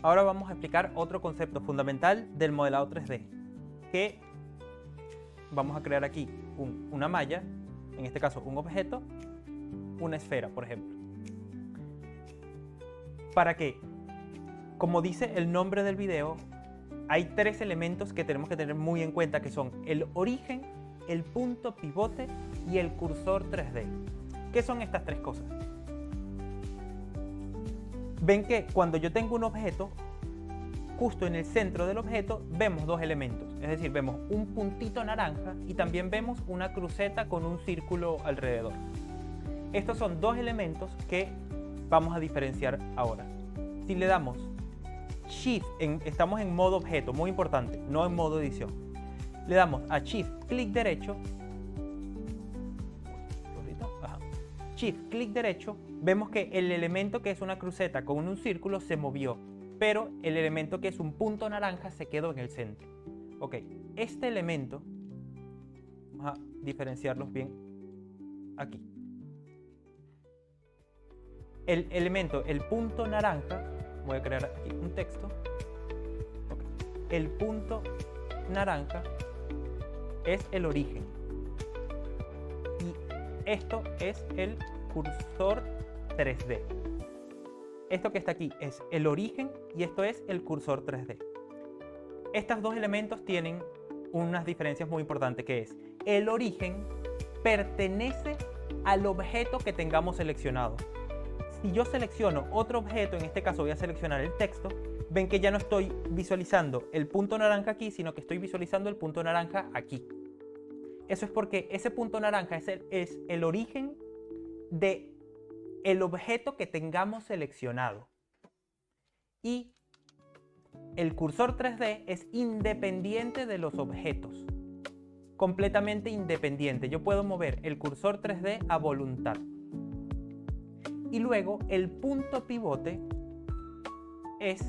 Ahora vamos a explicar otro concepto fundamental del modelado 3D, que vamos a crear aquí una malla, en este caso un objeto, una esfera, por ejemplo. ¿Para qué? Como dice el nombre del video, hay tres elementos que tenemos que tener muy en cuenta, que son el origen, el punto pivote y el cursor 3D. ¿Qué son estas tres cosas? Ven que cuando yo tengo un objeto, justo en el centro del objeto vemos dos elementos, es decir, vemos un puntito naranja y también vemos una cruceta con un círculo alrededor. Estos son dos elementos que vamos a diferenciar ahora. Si le damos Shift, estamos en modo objeto, muy importante, no en modo edición. Le damos a Shift, clic derecho, Shift, clic derecho, vemos que el elemento que es una cruceta con un círculo se movió, pero el elemento que es un punto naranja se quedó en el centro. Ok, este elemento, vamos a diferenciarlos bien aquí. El elemento, el punto naranja, voy a crear aquí un texto. Okay. El punto naranja es el origen. Y esto es el cursor 3D. Esto que está aquí es el origen y esto es el cursor 3D. Estos dos elementos tienen unas diferencias muy importantes, que es el origen pertenece al objeto que tengamos seleccionado. Si yo selecciono otro objeto, en este caso voy a seleccionar el texto, ven que ya no estoy visualizando el punto naranja aquí, sino que estoy visualizando el punto naranja aquí. Eso es porque ese punto naranja es el origen del objeto que tengamos seleccionado. Y el cursor 3D es independiente de los objetos, completamente independiente. Yo puedo mover el cursor 3D a voluntad. Y luego el punto pivote es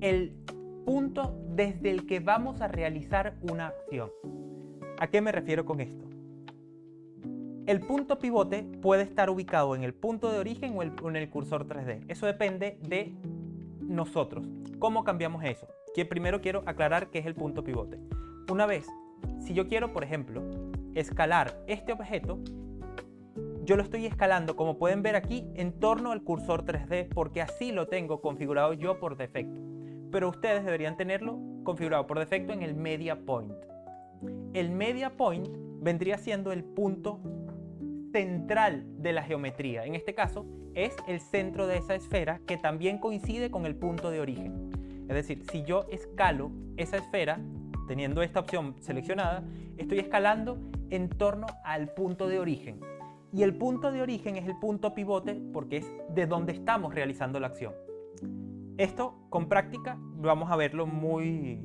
el punto desde el que vamos a realizar una acción. ¿A qué me refiero con esto? El punto pivote puede estar ubicado en el punto de origen o en el cursor 3D. Eso depende de nosotros. ¿Cómo cambiamos eso? Que primero quiero aclarar qué es el punto pivote. Una vez, si yo quiero, por ejemplo, escalar este objeto, yo lo estoy escalando, como pueden ver aquí, en torno al cursor 3D, porque así lo tengo configurado yo por defecto. Pero ustedes deberían tenerlo configurado por defecto en el media point. El media point vendría siendo el punto central de la geometría. En este caso, es el centro de esa esfera, que también coincide con el punto de origen. Es decir, si yo escalo esa esfera, teniendo esta opción seleccionada, estoy escalando en torno al punto de origen. Y el punto de origen es el punto pivote porque es de donde estamos realizando la acción. Esto, con práctica, vamos a verlo muy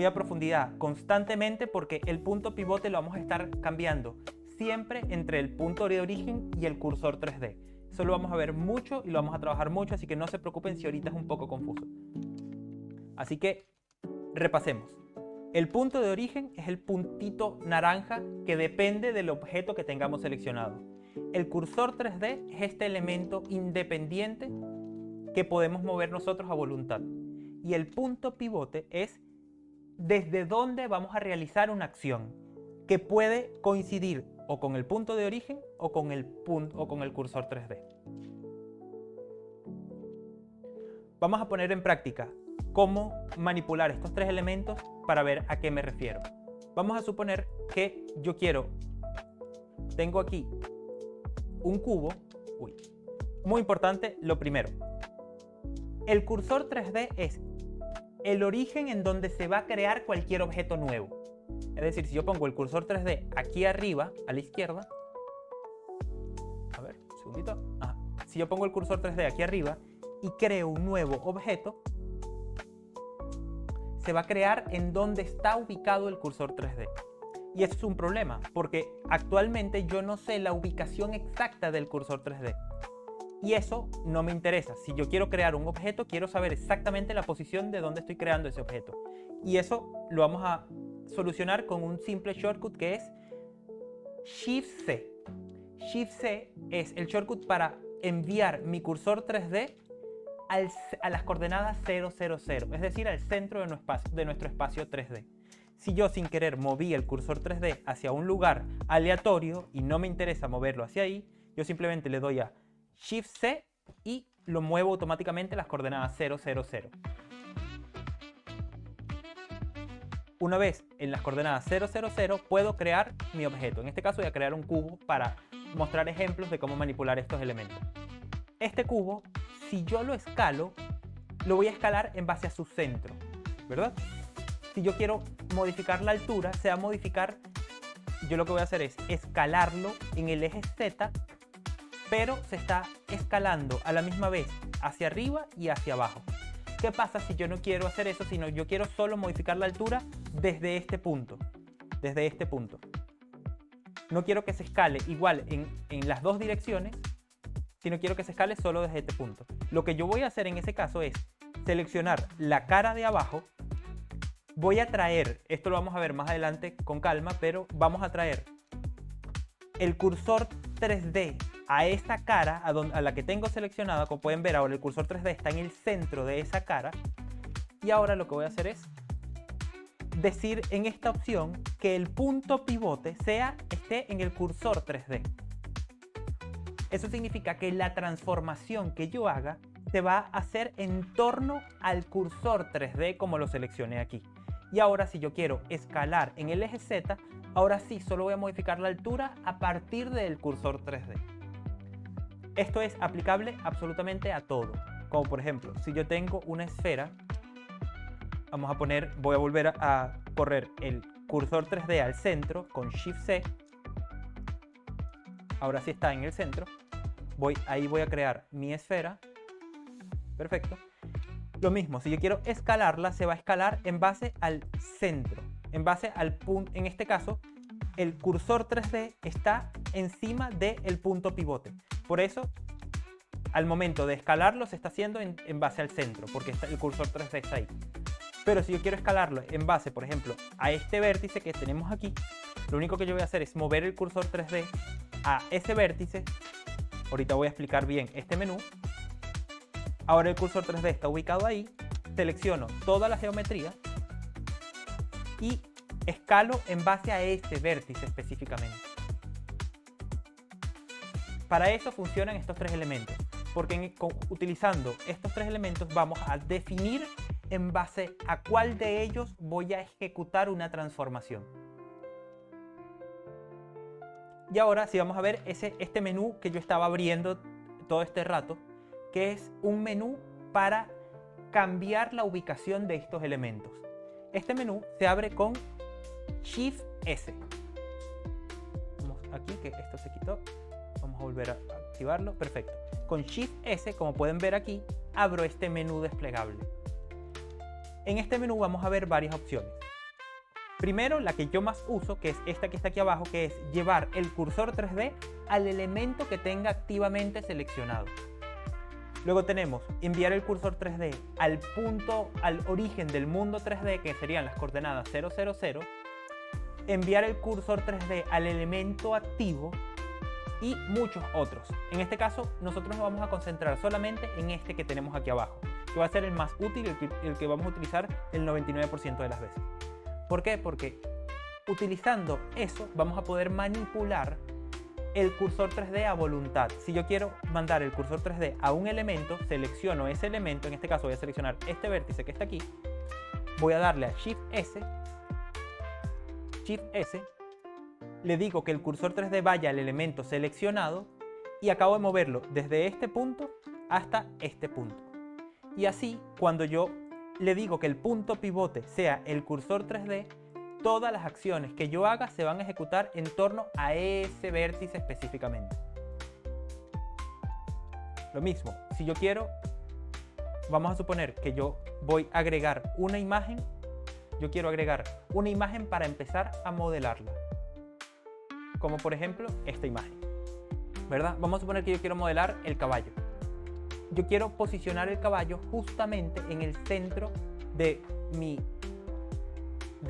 a profundidad, constantemente, porque el punto pivote lo vamos a estar cambiando siempre entre el punto de origen y el cursor 3D. Eso lo vamos a ver mucho y lo vamos a trabajar mucho, así que no se preocupen si ahorita es un poco confuso. Así que, repasemos. El punto de origen es el puntito naranja que depende del objeto que tengamos seleccionado. El cursor 3D es este elemento independiente que podemos mover nosotros a voluntad. Y el punto pivote es desde donde vamos a realizar una acción, que puede coincidir o con el punto de origen o con el cursor 3D. Vamos a poner en práctica cómo manipular estos tres elementos para ver a qué me refiero. Vamos a suponer que yo tengo aquí un cubo. Muy importante, lo primero. El cursor 3D es el origen en donde se va a crear cualquier objeto nuevo. Es decir, si yo pongo el cursor 3D aquí arriba, a la izquierda, a ver, un segundito. Si yo pongo el cursor 3D aquí arriba y creo un nuevo objeto, se va a crear en donde está ubicado el cursor 3D. Y eso es un problema, porque actualmente yo no sé la ubicación exacta del cursor 3D. Y eso no me interesa. Si yo quiero crear un objeto, quiero saber exactamente la posición de donde estoy creando ese objeto. Y eso lo vamos a solucionar con un simple shortcut que es Shift-C. Shift-C es el shortcut para enviar mi cursor 3D a las coordenadas 0, 0, 0, es decir, al centro de nuestro espacio 3D. Si yo sin querer moví el cursor 3D hacia un lugar aleatorio y no me interesa moverlo hacia ahí, yo simplemente le doy a Shift C y lo muevo automáticamente a las coordenadas 0, 0, 0. Una vez en las coordenadas 0, 0, 0 puedo crear mi objeto. En este caso voy a crear un cubo para mostrar ejemplos de cómo manipular estos elementos. Este cubo, si yo lo escalo, lo voy a escalar en base a su centro, ¿verdad? Si yo quiero modificar la altura, se va a modificar, yo lo que voy a hacer es escalarlo en el eje Z, pero se está escalando a la misma vez hacia arriba y hacia abajo. ¿Qué pasa si yo no quiero hacer eso, sino yo quiero solo modificar la altura desde este punto? Desde este punto. No quiero que se escale igual en las dos direcciones, sino quiero que se escale solo desde este punto. Lo que yo voy a hacer en ese caso es seleccionar la cara de abajo. Voy a traer, esto lo vamos a ver más adelante con calma, pero vamos a traer el cursor 3D a esta cara, a la que tengo seleccionada. Como pueden ver ahora el cursor 3D está en el centro de esa cara. Y ahora lo que voy a hacer es decir en esta opción que el punto pivote esté en el cursor 3D. Eso significa que la transformación que yo haga se va a hacer en torno al cursor 3D como lo seleccioné aquí. Y ahora si yo quiero escalar en el eje Z, ahora sí solo voy a modificar la altura a partir del cursor 3D. Esto es aplicable absolutamente a todo. Como por ejemplo, si yo tengo una esfera, voy a volver a correr el cursor 3D al centro con Shift C. Ahora sí está en el centro. Ahí voy a crear mi esfera. Perfecto. Lo mismo, si yo quiero escalarla, se va a escalar en base al centro. En base al punto, en este caso, el cursor 3D está encima del punto pivote. Por eso, al momento de escalarlo, se está haciendo en base al centro, porque el cursor 3D está ahí. Pero si yo quiero escalarlo en base, por ejemplo, a este vértice que tenemos aquí, lo único que yo voy a hacer es mover el cursor 3D a ese vértice. Ahorita voy a explicar bien este menú. Ahora el cursor 3D está ubicado ahí. Selecciono toda la geometría y escalo en base a este vértice específicamente. Para eso funcionan estos tres elementos, porque utilizando estos tres elementos vamos a definir en base a cuál de ellos voy a ejecutar una transformación. Y ahora sí vamos a ver este menú que yo estaba abriendo todo este rato, que es un menú para cambiar la ubicación de estos elementos. Este menú se abre con Shift S. Vamos aquí, que esto se quitó. Vamos a volver a activarlo. Perfecto. Con Shift S, como pueden ver aquí, abro este menú desplegable. En este menú vamos a ver varias opciones. Primero, la que yo más uso, que es esta que está aquí abajo, que es llevar el cursor 3D al elemento que tenga activamente seleccionado. Luego tenemos enviar el cursor 3D al origen del mundo 3D, que serían las coordenadas 0, 0, 0. Enviar el cursor 3D al elemento activo y muchos otros. En este caso, nosotros nos vamos a concentrar solamente en este que tenemos aquí abajo, que va a ser el más útil, el que vamos a utilizar el 99% de las veces. ¿Por qué? Porque utilizando eso vamos a poder manipular el cursor 3D a voluntad. Si yo quiero mandar el cursor 3D a un elemento, selecciono ese elemento. En este caso voy a seleccionar este vértice que está aquí. Voy a darle a Shift S. Le digo que el cursor 3D vaya al elemento seleccionado y acabo de moverlo desde este punto hasta este punto. Y así, cuando yo le digo que el punto pivote sea el cursor 3D, todas las acciones que yo haga se van a ejecutar en torno a ese vértice específicamente. Lo mismo, si yo quiero, vamos a suponer que yo voy a agregar una imagen. Yo quiero agregar una imagen para empezar a modelarla. Como por ejemplo esta imagen, ¿verdad? Vamos a suponer que yo quiero modelar el caballo. Yo quiero posicionar el caballo justamente en el centro de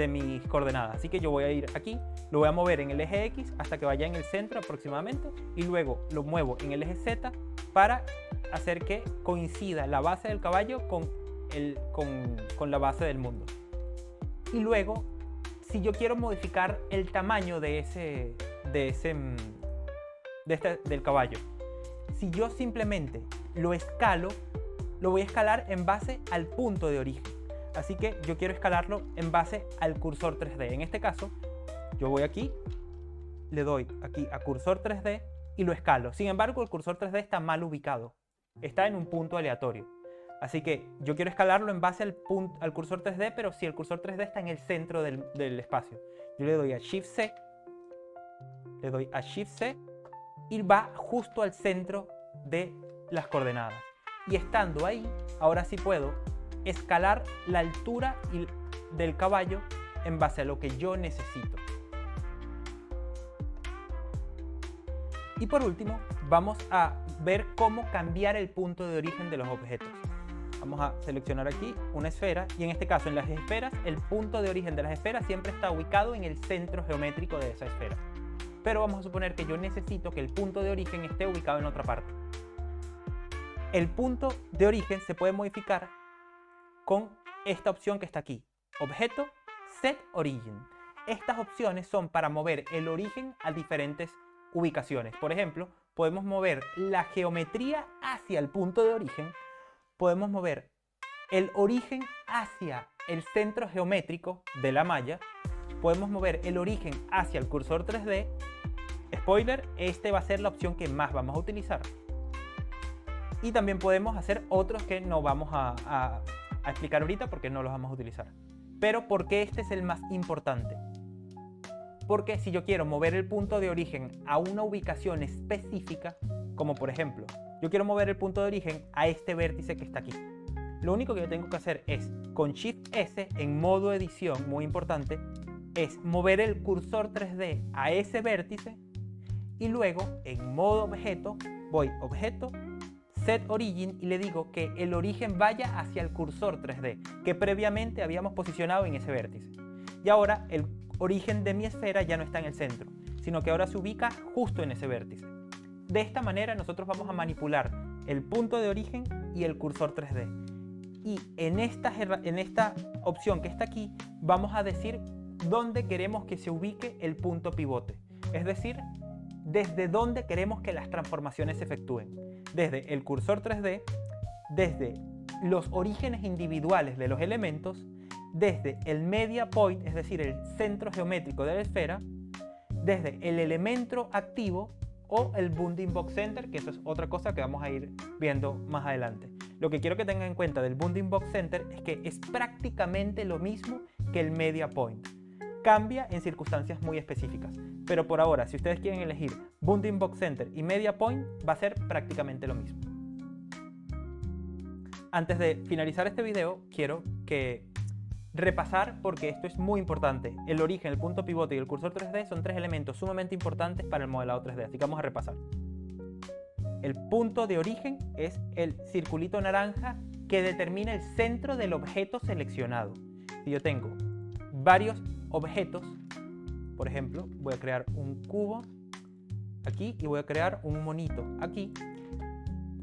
mis coordenadas. Así que yo voy a ir aquí, lo voy a mover en el eje X hasta que vaya en el centro aproximadamente y luego lo muevo en el eje Z para hacer que coincida la base del caballo con la base del mundo. Y luego, si yo quiero modificar el tamaño del caballo, si yo simplemente lo escalo, lo voy a escalar en base al punto de origen. Así que yo quiero escalarlo en base al cursor 3D. En este caso, yo voy aquí, le doy aquí a cursor 3D y lo escalo. Sin embargo, el cursor 3D está mal ubicado. Está en un punto aleatorio. Así que yo quiero escalarlo en base al cursor 3D, pero si el cursor 3D está en el centro del espacio. Yo le doy a Shift C, le doy a Shift C y va justo al centro de las coordenadas. Y estando ahí, ahora sí puedo escalar la altura del caballo en base a lo que yo necesito. Y por último, vamos a ver cómo cambiar el punto de origen de los objetos. Vamos a seleccionar aquí una esfera y en este caso en las esferas el punto de origen de las esferas siempre está ubicado en el centro geométrico de esa esfera. Pero vamos a suponer que yo necesito que el punto de origen esté ubicado en otra parte. El punto de origen se puede modificar con esta opción que está aquí, Objeto, Set Origin. Estas opciones son para mover el origen a diferentes ubicaciones. Por ejemplo, podemos mover la geometría hacia el punto de origen, podemos mover el origen hacia el centro geométrico de la malla, podemos mover el origen hacia el cursor 3D. Spoiler, este va a ser la opción que más vamos a utilizar. Y también podemos hacer otros que no vamos a explicar ahorita porque no los vamos a utilizar. Pero ¿por qué este es el más importante? Porque si yo quiero mover el punto de origen a una ubicación específica, como por ejemplo, yo quiero mover el punto de origen a este vértice que está aquí. Lo único que yo tengo que hacer es, con Shift S en modo edición, muy importante, es mover el cursor 3D a ese vértice y luego en modo objeto, voy Objeto, Set Origin y le digo que el origen vaya hacia el cursor 3D que previamente habíamos posicionado en ese vértice. Y ahora el origen de mi esfera ya no está en el centro, sino que ahora se ubica justo en ese vértice. De esta manera nosotros vamos a manipular el punto de origen y el cursor 3D. Y en esta opción que está aquí vamos a decir dónde queremos que se ubique el punto pivote. Es decir, desde dónde queremos que las transformaciones se efectúen. Desde el cursor 3D, desde los orígenes individuales de los elementos, desde el media point, es decir, el centro geométrico de la esfera, desde el elemento activo o el bounding box center, que eso es otra cosa que vamos a ir viendo más adelante. Lo que quiero que tengan en cuenta del bounding box center es que es prácticamente lo mismo que el media point. Cambia en circunstancias muy específicas, pero por ahora, si ustedes quieren elegir bounding box center y media point, va a ser prácticamente lo mismo. Antes de finalizar este video, quiero repasar, porque esto es muy importante. El origen, el punto pivote y el cursor 3D son tres elementos sumamente importantes para el modelado 3D, así que vamos a repasar. El punto de origen es el circulito naranja que determina el centro del objeto seleccionado. Si yo tengo varios objetos, por ejemplo, voy a crear un cubo aquí y voy a crear un monito aquí.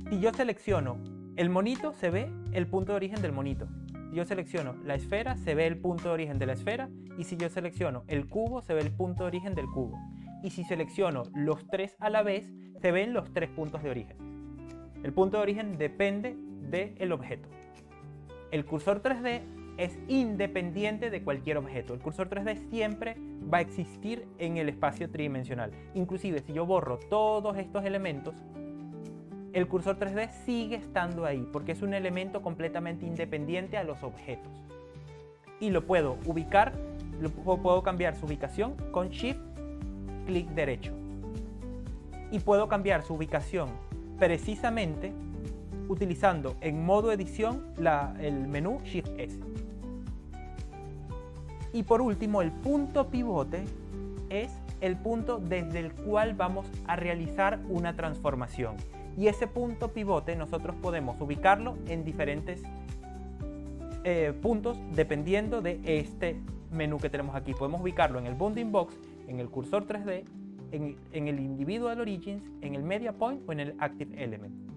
Si yo selecciono el monito, se ve el punto de origen del monito. Si yo selecciono la esfera, se ve el punto de origen de la esfera. Y si yo selecciono el cubo, se ve el punto de origen del cubo. Y si selecciono los tres a la vez, se ven los tres puntos de origen. El punto de origen depende del objeto. El cursor 3D es independiente de cualquier objeto. El cursor 3D siempre va a existir en el espacio tridimensional. Inclusive si yo borro todos estos elementos, el cursor 3D sigue estando ahí porque es un elemento completamente independiente a los objetos. Y lo puedo ubicar, puedo cambiar su ubicación con Shift, clic derecho. Y puedo cambiar su ubicación precisamente utilizando en modo edición el menú Shift S. Y por último, el punto pivote es el punto desde el cual vamos a realizar una transformación. Y ese punto pivote nosotros podemos ubicarlo en diferentes puntos dependiendo de este menú que tenemos aquí. Podemos ubicarlo en el bounding box, en el cursor 3D, en el individual origins, en el media point o en el active element.